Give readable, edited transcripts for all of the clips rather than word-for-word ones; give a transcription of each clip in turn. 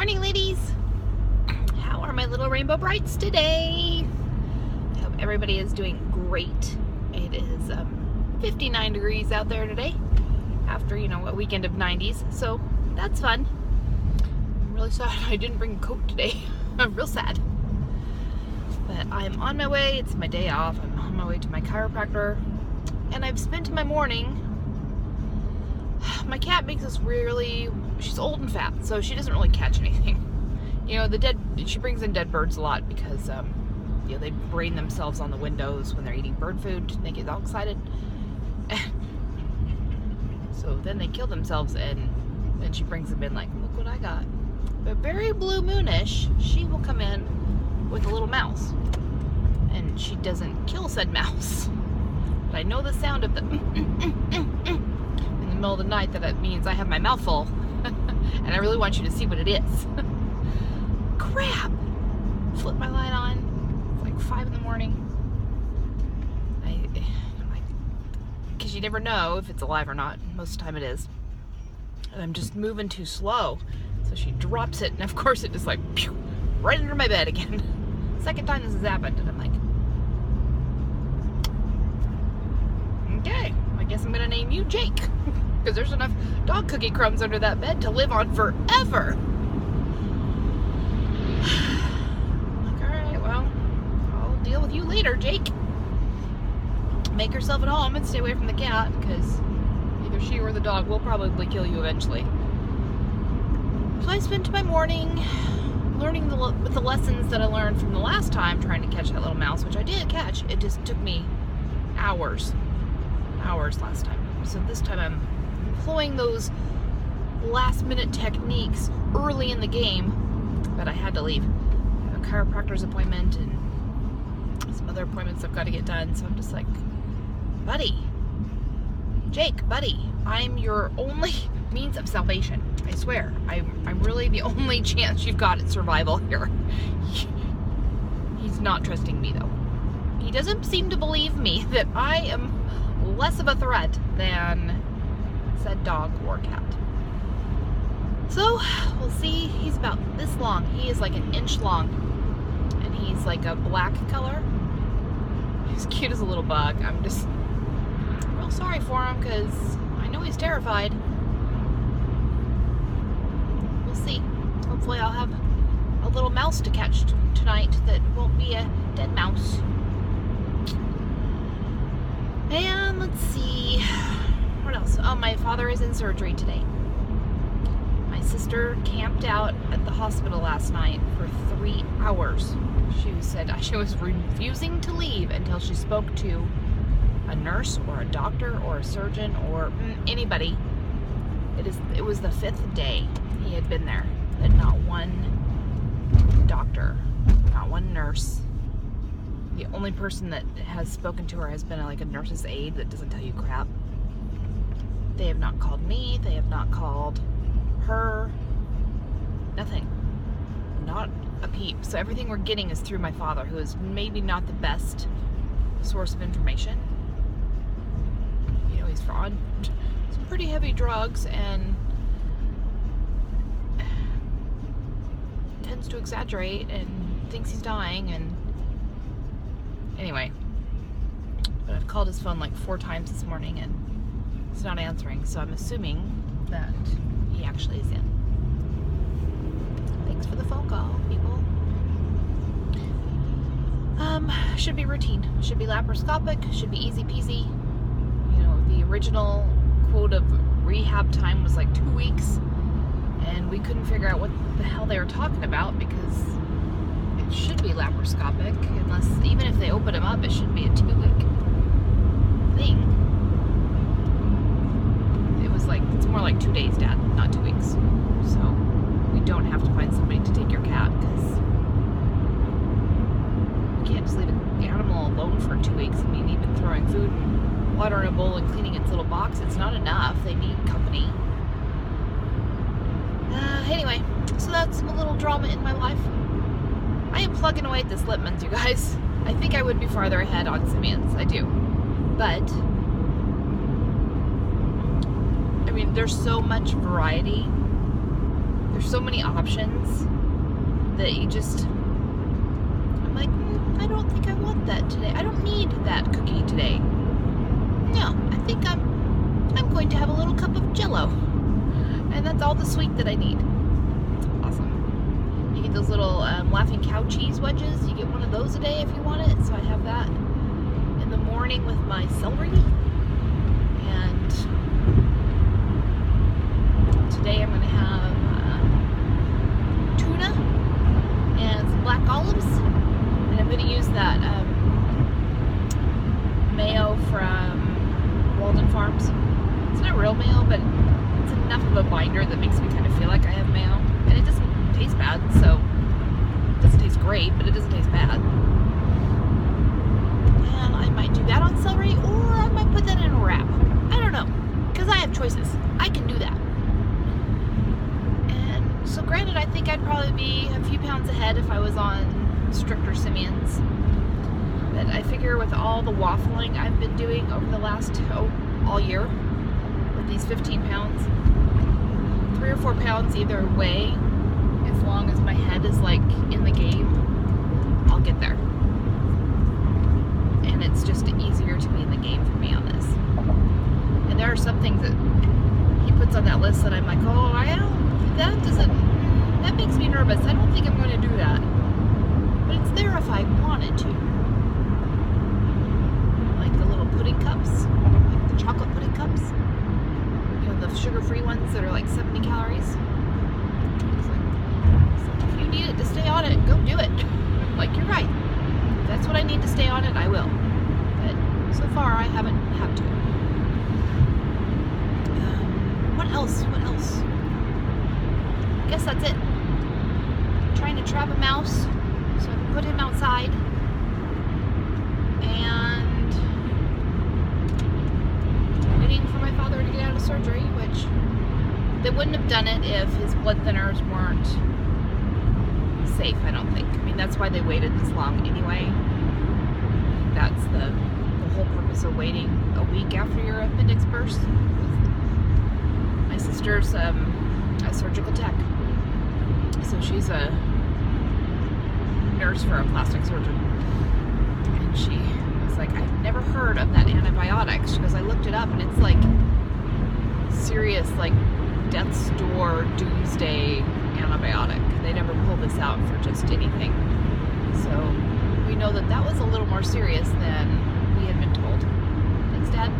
Morning, ladies. How are my little rainbow brights today? I hope everybody is doing great. It is 59 degrees out there today after, a weekend of 90s, so that's fun. I'm really sad I didn't bring a coat today. I'm real sad. But I'm on my way. It's my day off. I'm on my way to my chiropractor, and I've spent my morning. My cat makes us she's old and fat, so she doesn't really catch anything. She brings in dead birds a lot because, they brain themselves on the windows when they're eating bird food. They get all excited. So then they kill themselves, and then she brings them in like, look what I got. But very blue moonish, she will come in with a little mouse. And she doesn't kill said mouse. But I know the sound of the in the middle of the night, that means I have my mouth full. And I really want you to see what it is. Crap! Flip my light on. It's like 5 in the morning. Because you never know if it's alive or not. Most of the time it is. And I'm just moving too slow. So she drops it, and of course it just like, pew, right under my bed again. Second time this has happened, and I'm like, okay, I guess I'm gonna name you Jake. Because there's enough dog cookie crumbs under that bed to live on forever. Like, alright, well, I'll deal with you later, Jake. Make yourself at home and stay away from the cat, because either she or the dog will probably kill you eventually. So I spent my morning learning with the lessons that I learned from the last time trying to catch that little mouse, which I did catch. It just took me hours last time. So this time I'm employing those last minute techniques early in the game, but I had to leave. I have a chiropractor's appointment and some other appointments I've got to get done, so I'm just like, Jake, buddy, I'm your only means of salvation. I swear, I'm really the only chance you've got at survival here. He's not trusting me though. He doesn't seem to believe me that I am less of a threat than said dog or cat. So we'll see. He's about this long. He is like an inch long, and he's like a black color. He's cute as a little bug. I'm just real sorry for him because I know he's terrified. We'll see. Hopefully I'll have a little mouse to catch tonight that won't be a dead mouse. And let's see, what else? Oh, my father is in surgery today. My sister camped out at the hospital last night for 3 hours. She said she was refusing to leave until she spoke to a nurse or a doctor or a surgeon or anybody. It was the 5th day he had been there, and not one doctor, not one nurse. The only person that has spoken to her has been like a nurse's aide that doesn't tell you crap. They have not called me. They have not called her. Nothing. Not a peep. So everything we're getting is through my father, who is maybe not the best source of information. He's on some pretty heavy drugs and tends to exaggerate and thinks he's dying, and anyway, but I've called his phone like 4 times this morning and it's not answering, so I'm assuming that he actually is in. Thanks for the phone call, people. Should be routine. Should be laparoscopic. Should be easy peasy. The original quote of rehab time was like 2 weeks, and we couldn't figure out what the hell they were talking about because it should be laparoscopic, unless, even if they open him up, it should be a 2-week thing. It was like, it's more like 2 days, Dad, not 2 weeks. So we don't have to find somebody to take your cat, because you can't just leave an animal alone for 2 weeks. I mean, even throwing food and water in a bowl and cleaning its little box, it's not enough. They need company. Anyway, so that's a little drama in my life. I am plugging away at this Lipmans, you guys. I think I would be farther ahead on Simeons. I do. But, I mean, there's so much variety. There's so many options that you just, I'm like, I don't think I want that today. I don't need that cookie today. No, I think I'm going to have a little cup of Jell-O, and that's all the sweet that I need. It's awesome. You get those little Laughing Cow cheese wedges. You get one of those a day if you want it. So I have that in the morning with my celery. And today I'm going to have tuna and some black olives, and I'm going to use that mayo from Walden Farms. It's not real mayo, but it's enough of a binder that makes me kind of feel like I have mayo, and it doesn't taste bad. So it doesn't taste great, but it doesn't taste bad. And I might do that on celery, or I might put that in a wrap. I don't know, because I have choices. I can do that. And so granted, I think I'd probably be a few pounds ahead if I was on stricter Simeons. But I figure with all the waffling I've been doing over the last, all year, with these 15 pounds, 3 or 4 pounds either way, as long as my head is like in the game, I'll get there. And it's just easier to be in the game for me on this. And there are some things that he puts on that list that I'm like, oh, that makes me nervous. I don't think I'm going to do that. But it's there if I wanted to. Like the little pudding cups, like the chocolate pudding cups. You know, the sugar-free ones that are like 70 calories. It's like, if you need it to stay on it, go do it. Like, you're right. If that's what I need to stay on it, I will. But so far, I haven't had to. What else? What else? I guess that's it. I'm trying to trap a mouse so I can put him outside. And waiting for my father to get out of surgery, which they wouldn't have done it if his blood thinners weren't safe, I don't think. I mean, that's why they waited this long anyway. That's the whole purpose of waiting a week after your appendix burst. My sister's a surgical tech, so she's a nurse for a plastic surgeon, and she was like, I've never heard of that antibiotic. She goes, I looked it up, and it's like serious, like death's door doomsday antibiotic. They never pull this out for just anything, so we know that that was a little more serious than we had been told. Thanks, Dad.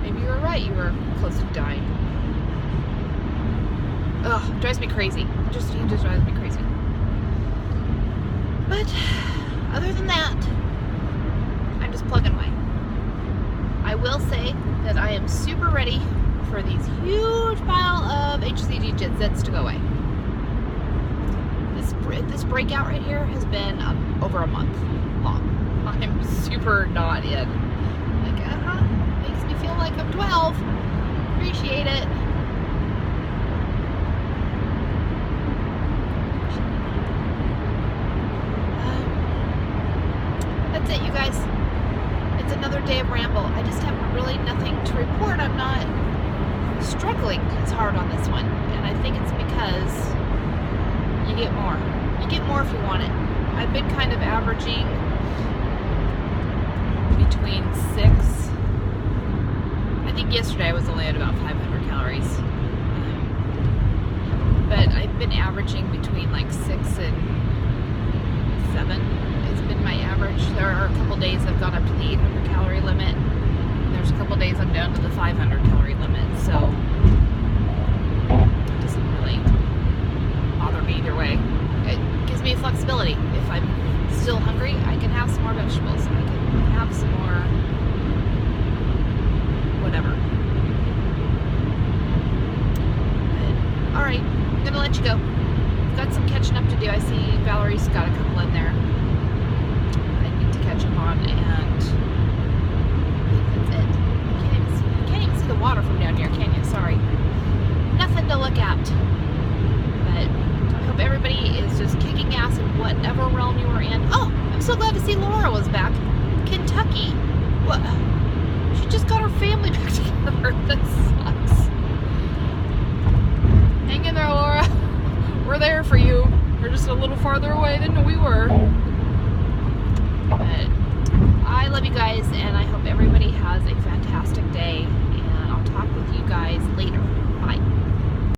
Maybe you were right, you were close to dying. Ugh, drives me crazy. He just drives me crazy. But other than that, I'm just plugging away. I will say that I am super ready for these huge pile of HCG zits to go away. This breakout right here has been over a month long. I'm super not in. Like, makes me feel like I'm 12. Appreciate it. That's it, you guys. It's another day of ramble. I just have really nothing to report. I'm not struggling as hard on this one, and I think it's because you get more. You get more if you want it. I've been kind of averaging between 6. I think yesterday I was only at about 500 calories. But I've been averaging between like 6 and 7 has been my average. There are a couple days I've gone up to the 800 calorie limit. And there's a couple days I'm down to the 500 calorie limit. So it doesn't really bother me either way. It gives me flexibility. If I'm still hungry, I can have some more vegetables. I can have some more whatever. But, all right, I'm gonna let you go. I've got some catching up to do. I see Valerie's got a couple in there I need to catch up on, and I think that's it. You can't even see the water from down here, can you? Sorry. Nothing to look at. But I hope everybody is just kicking ass in whatever realm you are in. Oh, I'm so glad to see Laura was back. Kentucky. What? She just got her family back together. That sucks. Hang in there, Laura. just a little farther away than we were. But I love you guys, and I hope everybody has a fantastic day.